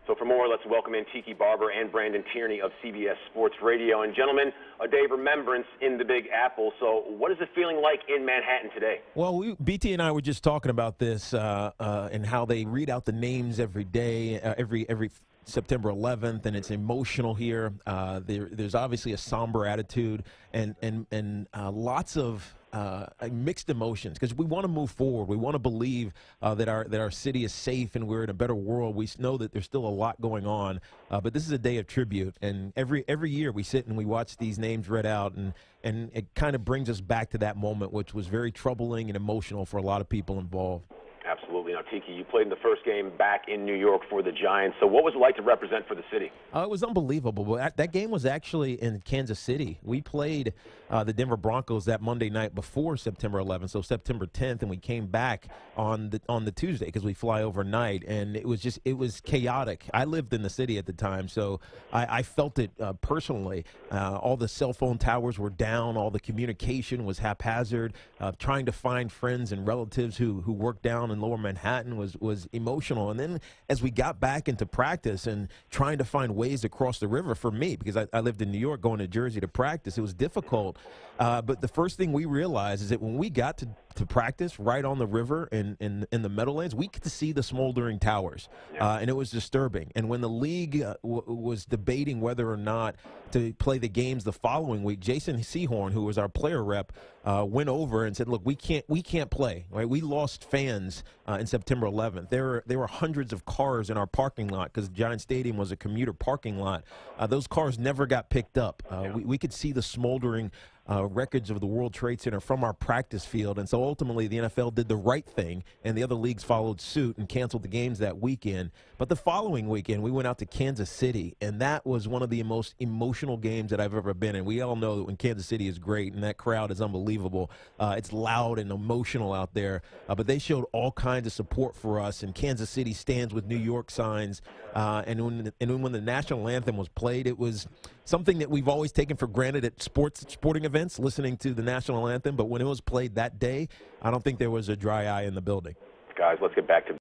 So for more, let's welcome in Tiki Barber and Brandon Tierney of CBS Sports Radio. And gentlemen, a day of remembrance in the Big Apple. So what is it feeling like in Manhattan today? Well, BT and I were just talking about this and how they read out the names every day, every September 11th, and it's emotional here. There's obviously a somber attitude and lots of mixed emotions because we want to move forward. We want to believe that our city is safe and we're in a better world. We know that there's still a lot going on, but this is a day of tribute. And every year we sit and we watch these names read out, and it kind of brings us back to that moment, which was very troubling and emotional for a lot of people involved. Absolutely. Now, Tiki, you played in the first game back in New York for the Giants. So what was it like to represent for the city? It was unbelievable. That game was actually in Kansas City. We played the Denver Broncos that Monday night before September 11th, so September 10th, and we came back on the Tuesday because we fly overnight, and it was chaotic. I lived in the city at the time, so I felt it personally. All the cell phone towers were down. All the communication was haphazard. Trying to find friends and relatives who worked down in Lower Manhattan was emotional. And then as we got back into practice and trying to find ways to cross the river for me, because I lived in New York going to Jersey to practice, it was difficult. But the first thing we realized is that when we got to practice right on the river in the Meadowlands, we could see the smoldering towers, and it was disturbing. And when the league was debating whether or not to play the games the following week, Jason Sehorn, who was our player rep, went over and said, "Look, we can't play. Right? We lost fans in September 11th. There were hundreds of cars in our parking lot because Giant Stadium was a commuter parking lot. Those cars never got picked up. We could see the smoldering wreckage of the World Trade Center from our practice field. And so ultimately the NFL did the right thing, and the other leagues followed suit and canceled the games that weekend. But the following weekend, we went out to Kansas City, and that was one of the most emotional games that I've ever been in. We all know that when Kansas City is great, and that crowd is unbelievable. It's loud and emotional out there, but they showed all kinds of support for us, and Kansas City stands with New York signs. And when the national anthem was played, it was something that we've always taken for granted at sporting events, listening to the national anthem. But when it was played that day, I don't think there was a dry eye in the building. Guys, let's get back to